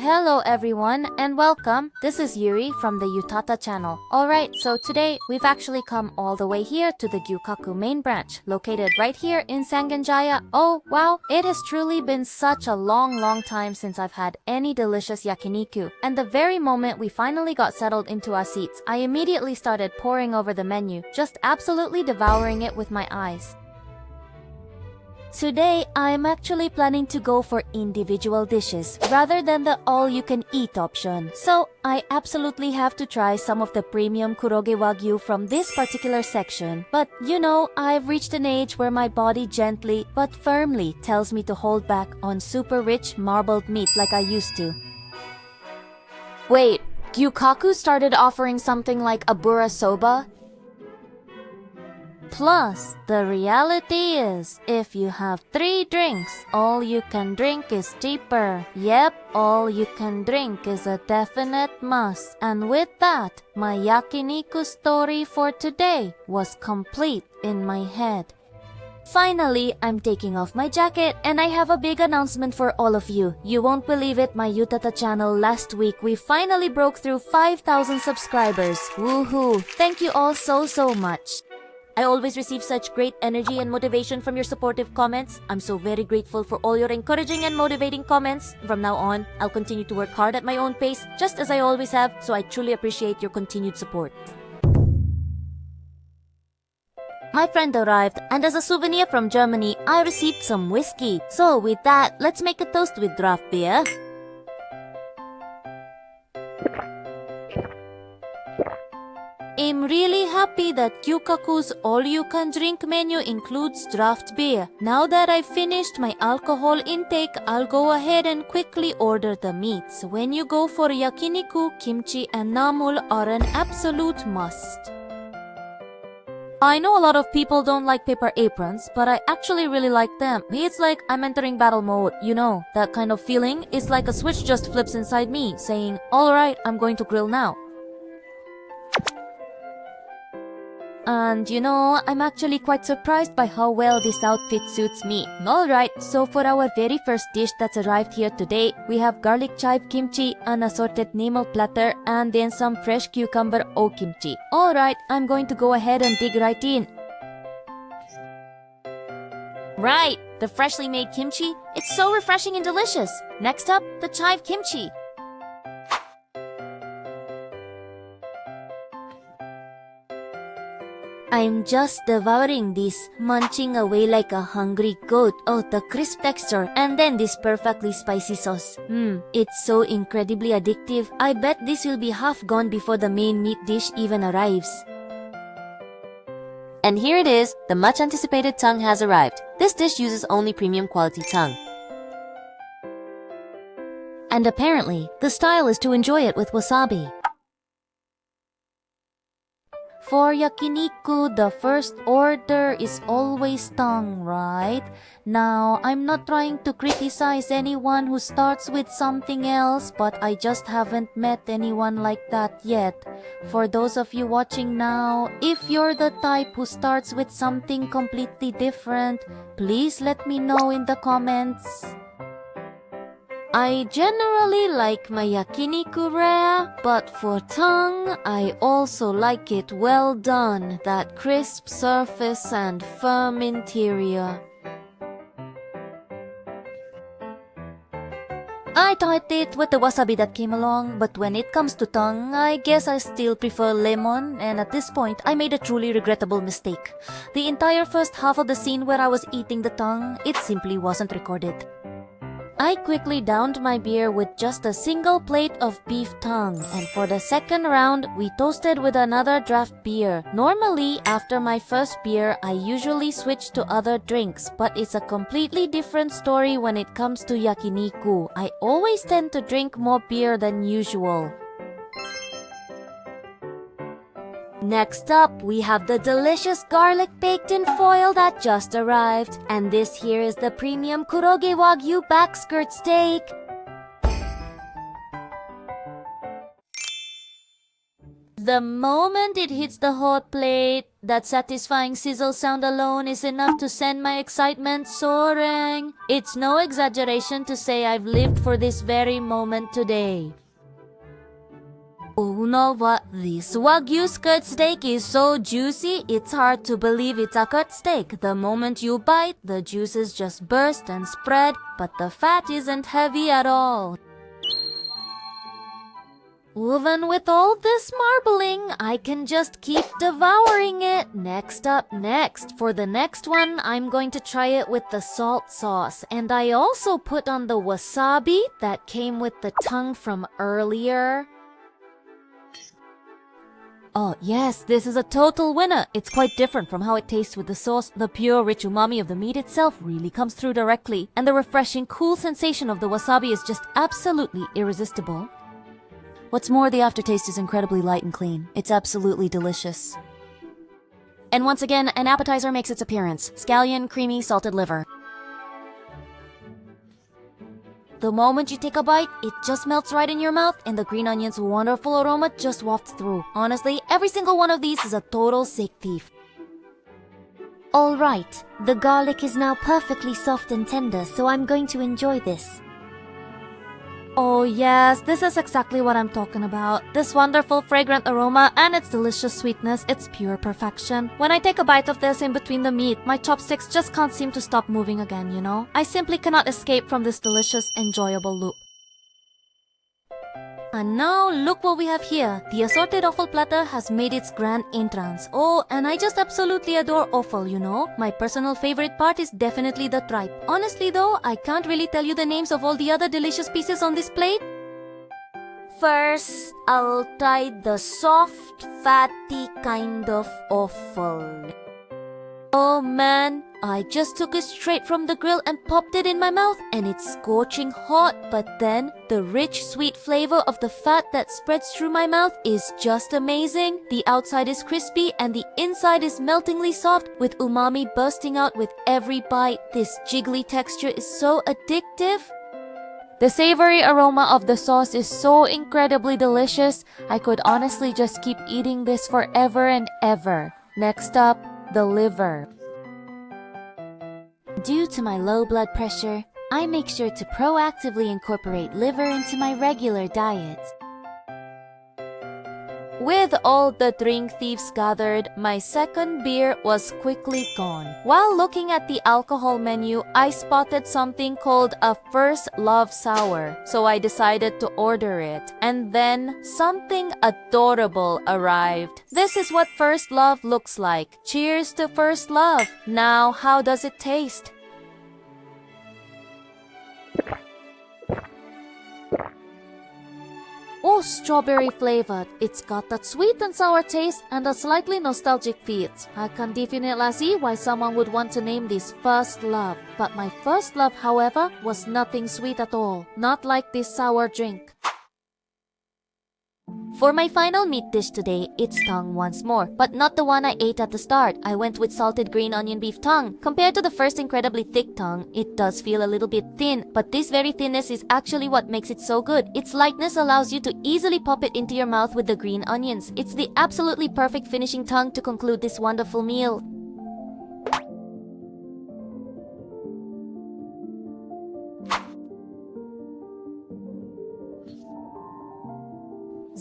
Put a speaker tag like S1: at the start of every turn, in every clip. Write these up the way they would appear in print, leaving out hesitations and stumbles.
S1: Hello everyone and welcome. This is Yuri from the Utata channel. Alright, so today we've actually come all the way here to the Gyu-Kaku main branch, located right here in Sangenjaya. Oh wow, it has truly been such a long time since I've had any delicious yakiniku. And the very moment we finally got settled into our seats, I immediately started poring over the menu, just absolutely devouring it with my eyes. Today, I'm actually planning to go for individual dishes rather than the all-you-can-eat option. So, I absolutely have to try some of the premium黒毛和牛from this particular section. But, you know, I've reached an age where my body gently but firmly tells me to hold back on super rich marbled meat like I used to. Wait, Gyu-Kaku started offering something like a bura soba? Plus, the reality is, if you have 3 drinks, all you can drink is cheaper. Yep, all you can drink is a definite must. And with that, my yakiniku story for today was complete in my head. Finally, I'm taking off my jacket and I have a big announcement for all of you. You won't believe it, my Utata channel last week we finally broke through 5,000 subscribers. Woohoo! Thank you all so much. I always receive such great energy and motivation from your supportive comments. I'm so very grateful for all your encouraging and motivating comments. From now on, I'll continue to work hard at my own pace, just as I always have, so I truly appreciate your continued support. My friend arrived, and as a souvenir from Germany, I received some whiskey. So with that, let's make a toast with draft beer. I'm really happy that Gyu-Kaku's all-you-can-drink menu includes draft beer. Now that I've finished my alcohol intake, I'll go ahead and quickly order the meats. When you go for yakiniku, kimchi and namul are an absolute must. I know a lot of people don't like paper aprons, but I actually really like them. It's like I'm entering battle mode, you know, that kind of feeling. It's like a switch just flips inside me, saying, alright, I'm going to grill now. And you know, I'm actually quite surprised by how well this outfit suits me. Alright, so for our very first dish that's arrived here today, we have garlic chive kimchi, an assorted namul platter, and then some fresh cucumber kimchi. Alright, I'm going to go ahead and dig right in. Right, the freshly made kimchi. It's so refreshing and delicious. Next up, the chive kimchi. I'm just devouring this, munching away like a hungry goat. Oh, the crisp texture, and then this perfectly spicy sauce. It's so incredibly addictive. I bet this will be half gone before the main meat dish even arrives. And here it is, the much anticipated tongue has arrived. This dish uses only premium quality tongue. And apparently, the style is to enjoy it with wasabi. For yakiniku, the first order is always tongue, right? Now, I'm not trying to criticize anyone who starts with something else, but I just haven't met anyone like that yet. For those of you watching now, if you're the type who starts with something completely different, please let me know in the comments. I generally like my yakiniku rare, but for tongue, I also like it well done, that crisp surface and firm interior. I tried it with the wasabi that came along, but when it comes to tongue, I guess I still prefer lemon, and at this point, I made a truly regrettable mistake. The entire first half of the scene where I was eating the tongue, it simply wasn't recorded. I quickly downed my beer with just a single plate of beef tongue, and for the second round, we toasted with another draft beer. Normally, after my first beer, I usually switch to other drinks, but it's a completely different story when it comes to yakiniku. I always tend to drink more beer than usual. Next up, we have the delicious garlic baked in foil that just arrived. And this here is the premium黒毛和牛back skirt steak. The moment it hits the hot plate, that satisfying sizzle sound alone is enough to send my excitement soaring. It's no exaggeration to say I've lived for this very moment today. Oh, you know what? This Wagyu skirt steak is so juicy, it's hard to believe it's a cut steak. The moment you bite, the juices just burst and spread, but the fat isn't heavy at all. Even with all this marbling, I can just keep devouring it. Next. For the next one, I'm going to try it with the salt sauce. And I also put on the wasabi that came with the tongue from earlier. Oh yes, this is a total winner. It's quite different from how it tastes with the sauce. The pure rich umami of the meat itself really comes through directly. And the refreshing cool sensation of the wasabi is just absolutely irresistible. What's more, the aftertaste is incredibly light and clean. It's absolutely delicious. And once again, an appetizer makes its appearance. Scallion, creamy, salted liver. The moment you take a bite, it just melts right in your mouth and the green onion's wonderful aroma just wafts through. Honestly, every single one of these is a total sick thief.
S2: Alright, the garlic is now perfectly soft and tender, so I'm going to enjoy this.
S1: Oh yes, this is exactly what I'm talking about. This wonderful fragrant aroma and its delicious sweetness, it's pure perfection. When I take a bite of this in between the meat, my chopsticks just can't seem to stop moving again, you know? I simply cannot escape from this delicious, enjoyable loop. And now, look what we have here. The assorted offal platter has made its grand entrance. Oh, and I just absolutely adore offal, you know? My personal favorite part is definitely the tripe. Honestly though, I can't really tell you the names of all the other delicious pieces on this plate. First, I'll try the soft, fatty kind of offal. Oh man, I just took it straight from the grill and popped it in my mouth and it's scorching hot, but then the rich sweet flavor of the fat that spreads through my mouth is just amazing. The outside is crispy and the inside is meltingly soft with umami bursting out with every bite. This jiggly texture is so addictive. The savory aroma of the sauce is so incredibly delicious. I could honestly just keep eating this forever and ever. Next up, the liver.
S2: Due to my low blood pressure, I make sure to proactively incorporate liver into my regular diet.
S1: With all the drink thieves gathered, my second beer was quickly gone. While looking at the alcohol menu, I spotted something called a First Love Sour, so I decided to order it. And then, something adorable arrived. This is what First Love looks like. Cheers to First Love! Now, how does it taste? Oh, strawberry flavored. It's got that sweet and sour taste and a slightly nostalgic feel. I can definitely see why someone would want to name this First Love. But my first love, however, was nothing sweet at all. Not like this sour drink. For my final meat dish today, it's tongue once more, but not the one I ate at the start. I went with salted green onion beef tongue. Compared to the first incredibly thick tongue, it does feel a little bit thin, but this very thinness is actually what makes it so good. Its lightness allows you to easily pop it into your mouth with the green onions. It's the absolutely perfect finishing tongue to conclude this wonderful meal.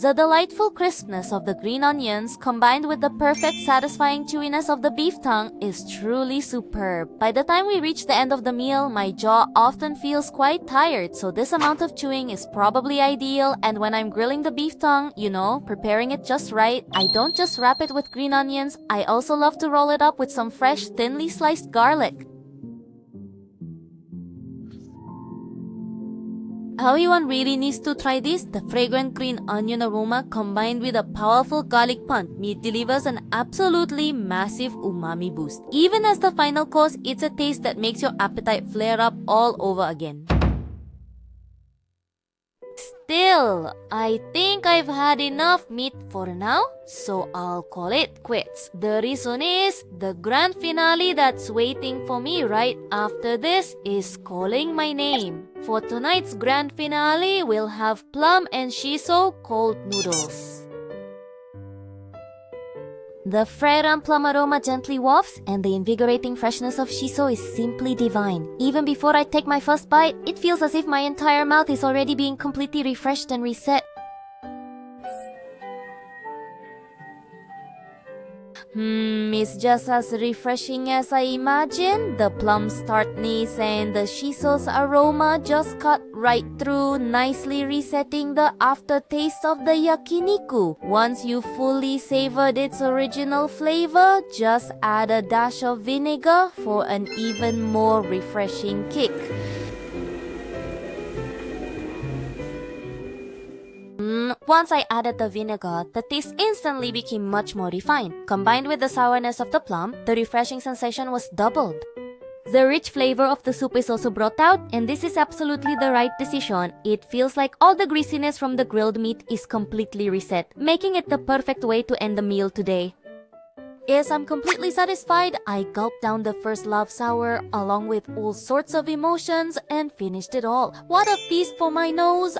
S1: The delightful crispness of the green onions combined with the perfect satisfying chewiness of the beef tongue is truly superb. By the time we reach the end of the meal, my jaw often feels quite tired, so this amount of chewing is probably ideal. And when I'm grilling the beef tongue, you know, preparing it just right, I don't just wrap it with green onions, I also love to roll it up with some fresh, thinly sliced garlic. Everyone really needs to try this. The fragrant green onion aroma combined with a powerful garlic punch meat delivers an absolutely massive umami boost. Even as the final course, it's a taste that makes your appetite flare up all over again. Still, I think I've had enough meat for now, so I'll call it quits. The reason is, the grand finale that's waiting for me right after this is calling my name. For tonight's grand finale, we'll have Plum and Shiso cold noodles.
S2: The fragrant plum aroma gently wafts, and the invigorating freshness of shiso is simply divine. Even before I take my first bite, it feels as if my entire mouth is already being completely refreshed and reset. It's just as refreshing as I imagined. The plum's tartness and the shiso's aroma just cut right through, nicely resetting the aftertaste of the yakiniku. Once you fully savored its original flavor, just add a dash of vinegar for an even more refreshing kick. Once I added the vinegar, the taste instantly became much more refined. Combined with the sourness of the plum, the refreshing sensation was doubled. The rich flavor of the soup is also brought out, and this is absolutely the right decision. It feels like all the greasiness from the grilled meat is completely reset, making it the perfect way to end the meal today. As I'm completely satisfied, I gulped down the first love sour along with all sorts of emotions and finished it all. What a feast for my nose!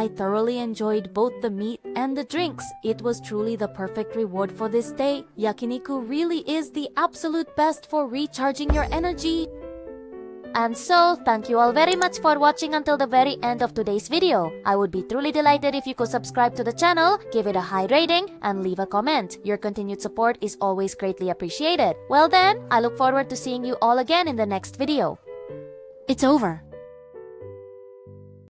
S2: I thoroughly enjoyed both the meat and the drinks. It was truly the perfect reward for this day. Yakiniku really is the absolute best for recharging your energy. And so, thank you all very much for watching until the very end of today's video. I would be truly delighted if you could subscribe to the channel, give it a high rating, and leave a comment. Your continued support is always greatly appreciated. Well then, I look forward to seeing you all again in the next video.
S1: It's over.